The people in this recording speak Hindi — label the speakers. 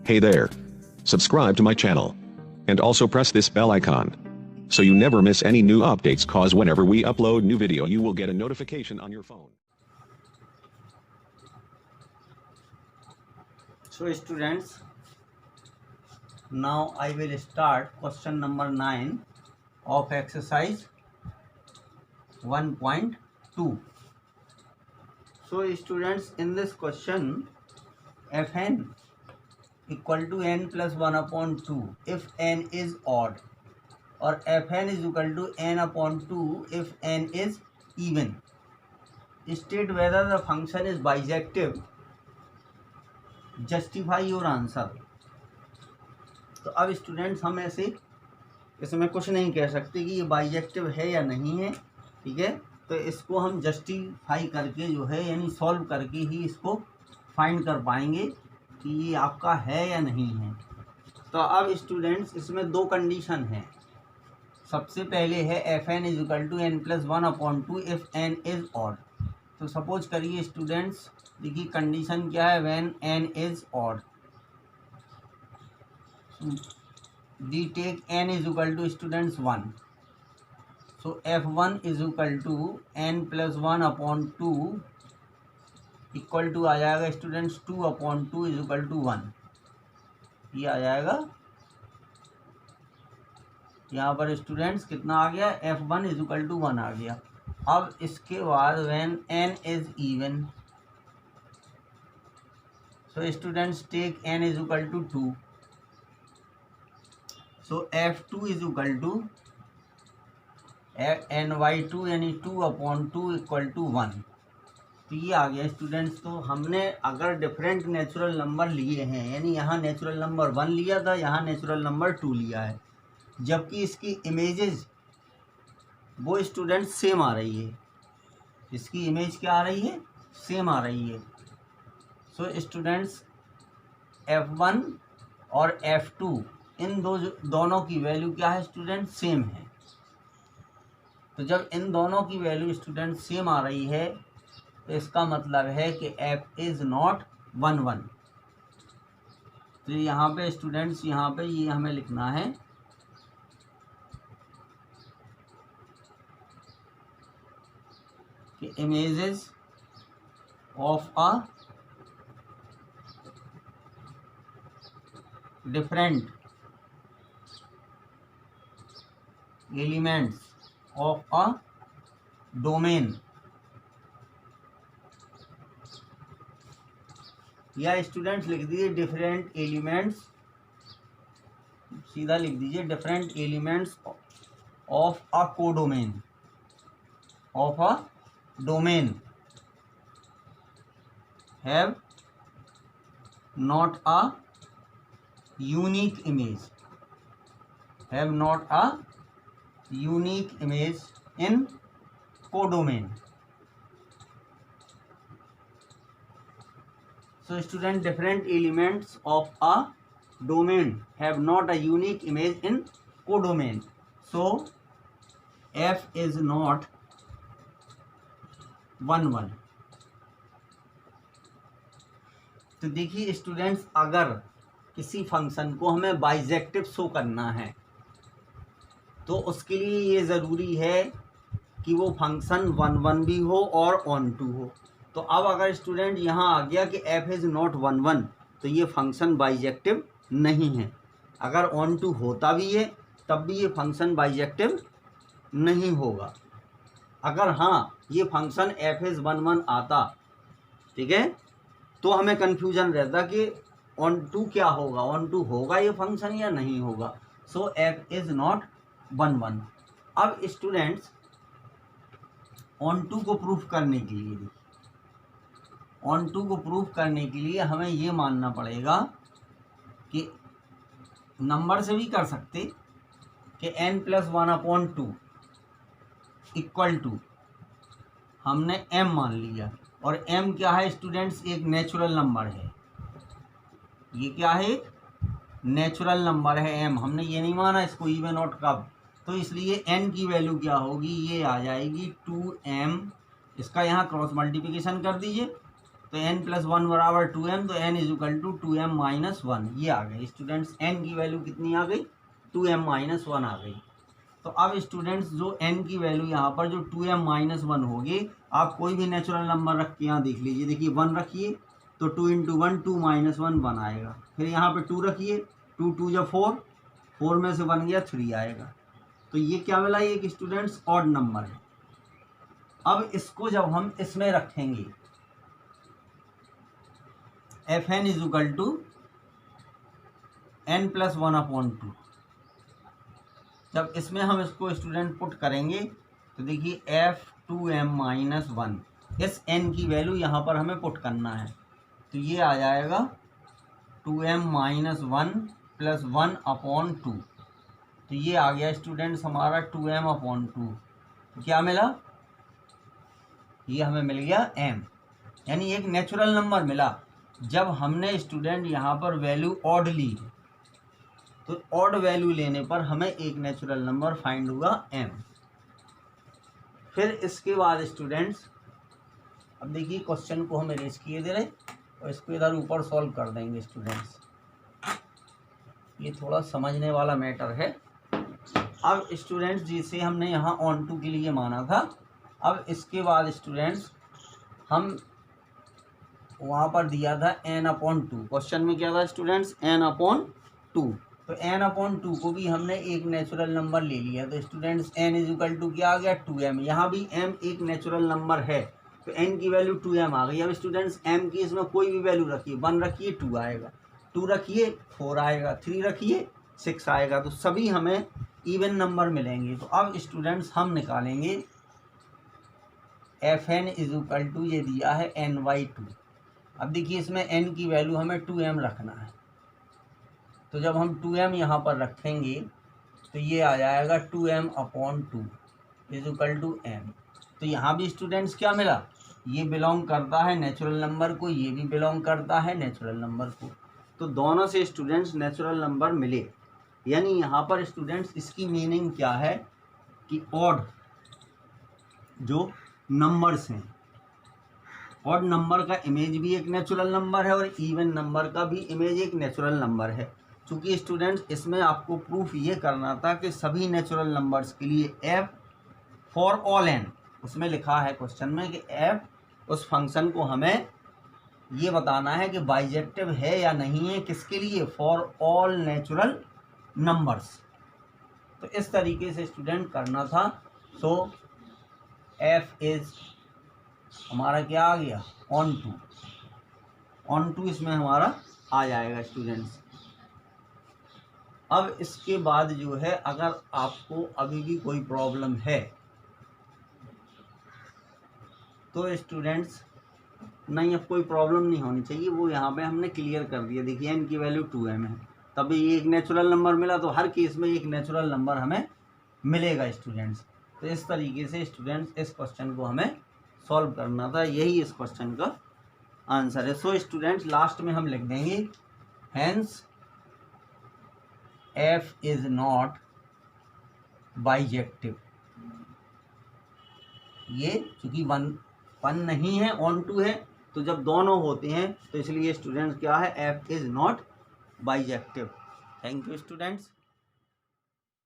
Speaker 1: Hey there. Subscribe to my channel. And also press this bell icon. So you never miss any new updates, cause whenever we upload new video you will get a notification on your phone.
Speaker 2: So students, now I will start question number 9 of exercise 1.2. So students, in this question, fn equal to n plus 1 upon 2 if n is odd, or fn is equal to n upon 2 if n is even. State whether the function is bijective. Justify your answer. तो अब स्टूडेंट्स हम ऐसे इसमें कुछ नहीं कह सकते कि ये बाइजेक्टिव है या नहीं है, ठीक है। तो इसको हम जस्टिफाई करके जो है यानी सॉल्व करके ही इसको फाइंड कर पाएंगे कि ये आपका है या नहीं है। तो अब स्टूडेंट्स इसमें दो कंडीशन है। सबसे पहले है f N is equal to n plus 1 upon 2 if n is odd. तो सपोज करिए स्टूडेंट्स, देखिए कंडीशन क्या है, when n is odd the take n is equal to students 1। So f1 is equal to n plus 1 upon 2 equal to आ जाएगा students 2 upon 2 is equal to 1। ये आ जाएगा यहाँ पर स्टूडेंट्स कितना आ गया, f1 इज इक्वल टू 1 आ गया। अब इसके बाद when n is even, so students take n is equal to 2। So f2 is equal to ny2 यानी 2 अपॉन 2 इक्वल टू 1। तो ये आ गया स्टूडेंट्स। तो हमने अगर डिफरेंट नेचुरल नंबर लिए हैं, यानी यहाँ नेचुरल नंबर 1 लिया था, यहाँ नेचुरल नंबर 2 लिया है, जबकि इसकी इमेजेस वो स्टूडेंट्स सेम आ रही है। इसकी इमेज क्या आ रही है, सेम आ रही है। सो स्टूडेंट्स f1 और f2 इन दोनों की वैल्यू क्या है स्टूडेंट, सेम है। तो जब इन दोनों की वैल्यू स्टूडेंट सेम आ रही है तो इसका मतलब है कि f इज़ नॉट 1 1। तो यहाँ पे स्टूडेंट्स, यहाँ पे ये हमें लिखना है कि images of a different elements of a domain, या स्टूडेंट्स लिख दीजिए डिफरेंट एलिमेंट्स, सीधा लिख दीजिए different elements of a codomain, of a domain have not a unique image, have not a unique image in codomain. So student, different elements of a domain have not a unique image in codomain, so f is not 1 1। तो देखिए स्टूडेंट्स, अगर किसी फंक्शन को हमें बाइजेक्टिव शो करना है तो उसके लिए ये ज़रूरी है कि वो फंक्शन 1 1 भी हो और ऑन टू हो। तो अब अगर स्टूडेंट यहाँ आ गया कि f इज़ नॉट 1 1, तो ये फंक्शन बाइजेक्टिव नहीं है। अगर ऑन टू होता भी है तब भी ये फंक्शन बाइजेक्टिव नहीं होगा। अगर हाँ ये फंक्शन f इज़ 1 1 आता, ठीक है, तो हमें कन्फ्यूजन रहता कि ऑन टू क्या होगा, ऑन टू होगा ये फंक्शन या नहीं होगा। सो f इज़ नॉट 1 1। अब स्टूडेंट्स ऑन टू को प्रूफ करने के लिए, ऑन टू को प्रूफ करने के लिए हमें ये मानना पड़ेगा कि नंबर से भी कर सकते कि n plus 1 upon 2 equal to हमने m मान लिया, और m क्या है स्टूडेंट्स, एक नेचुरल नंबर है। ये क्या है, एक नेचुरल नंबर है m। हमने ये नहीं माना इसको इवन ऑड कब, तो इसलिए n की वैल्यू क्या होगी, ये आ जाएगी 2m। इसका यहाँ क्रॉस मल्टीप्लिकेशन कर दीजिए, तो n प्लस 1 बराबर 2m, तो n is equal to 2m minus 1, ये आ गए स्टूडेंट्स। n की वैल्यू कितनी आ गई? 2m माइनस 1 आ गई। तो अब स्टूडेंट्स जो n की वैल्यू यहाँ पर जो 2m माइनस 1 होगी, आप कोई भी नेचुरल नंबर रख के यहाँ देख लीजिए। देखिए 1 रखिए तो 2 इंटू 1 2 माइनस 1 1 आएगा। फिर यहाँ पे 2 रखिए, 2 2 या 4, 4 में से 1 गया 3 आएगा। तो ये क्या मिला? ये एक स्टूडेंट्स ऑड नंबर है। अब इसको जब हम इसमें रखेंगे F N is equal to n plus 1/2, जब इसमें हम इसको स्टूडेंट पुट करेंगे तो देखिए f2m माइनस 1, इस n की वैल्यू यहाँ पर हमें पुट करना है। तो ये आ जाएगा 2m माइनस 1 प्लस 1/2। तो ये आ गया स्टूडेंट्स हमारा 2m/2। तो क्या मिला? ये हमें मिल गया m, यानी एक नेचुरल नंबर मिला। जब हमने स्टूडेंट यहाँ पर वैल्यू ऑड ली, तो ऑड वैल्यू लेने पर हमें एक नेचुरल नंबर फाइंड हुआ m। फिर इसके बाद स्टूडेंट्स अब देखिए क्वेश्चन को हम इरेज किए दे रहे और इसको इधर ऊपर सॉल्व कर देंगे स्टूडेंट्स। ये थोड़ा समझने वाला मैटर है। अब स्टूडेंट्स जिसे हमने यहाँ ऑन टू के लिए माना था, अब इसके बाद स्टूडेंट्स हम वहाँ पर दिया था n/2। क्वेश्चन में क्या था स्टूडेंट्स? n/2। तो n/2 को भी हमने एक नेचुरल नंबर ले लिया। तो students n is equal to क्या आ गया? 2m। यहाँ भी m एक नेचुरल नंबर है, तो n की वैल्यू 2m आ गई। अब स्टूडेंट्स m की इसमें कोई भी वैल्यू रखिए, 1 रखिए 2 आएगा, 2 रखिए 4 आएगा, 3 रखिए 6 आएगा। तो सभी हमें इवन नंबर मिलेंगे। तो अब स्टूडेंट्स हम निकालेंगे F N is equal to, ये दिया है n/2। अब देखिए इसमें n की वैल्यू हमें 2m रखना है। तो जब हम 2m यहाँ पर रखेंगे तो ये आ जाएगा 2m/2 is equal to m। तो यहाँ भी स्टूडेंट्स क्या मिला? ये बिलोंग करता है नेचुरल नंबर को, ये भी बिलोंग करता है नेचुरल नंबर को। तो दोनों से स्टूडेंट्स नेचुरल नंबर मिले। यानी यहाँ पर स्टूडेंट्स इसकी मीनिंग क्या है कि ऑड जो नंबर्स हैं, ऑड नंबर का इमेज भी एक नेचुरल नंबर है और इवन नंबर का भी इमेज एक नेचुरल नंबर है। चूँकि स्टूडेंट्स इसमें आपको प्रूफ ये करना था कि सभी नेचुरल नंबर्स के लिए f फॉर ऑल n, उसमें लिखा है क्वेश्चन में कि f, उस फंक्शन को हमें ये बताना है कि बाइजेक्टिव है या नहीं है। किसके लिए? For all natural numbers. तो इस तरीके से स्टूडेंट करना था। सो f इज हमारा क्या आ गया? ऑन टू इसमें हमारा आ जाएगा स्टूडेंट्स। अब इसके बाद जो है अगर आपको अभी भी कोई प्रॉब्लम है तो स्टूडेंट्स नहीं, अब कोई प्रॉब्लम नहीं होनी चाहिए, वो यहाँ पे हमने क्लियर कर दिया। देखिए n की वैल्यू 2m है, तभी एक नेचुरल नंबर मिला। तो हर केस में एक नेचुरल नंबर हमें मिलेगा स्टूडेंट्स। तो इस तरीके से स्टूडेंट्स इस क्वेश्चन को हमें सॉल्व करना था, यही इस क्वेश्चन का आंसर है। सो स्टूडेंट्स लास्ट में हम लिख देंगे hence f is not bijective. ये चूंकि वन नहीं है, ऑन टू है, तो जब दोनों होते हैं तो इसलिए स्टूडेंट्स क्या है? f is not bijective. Thank you students.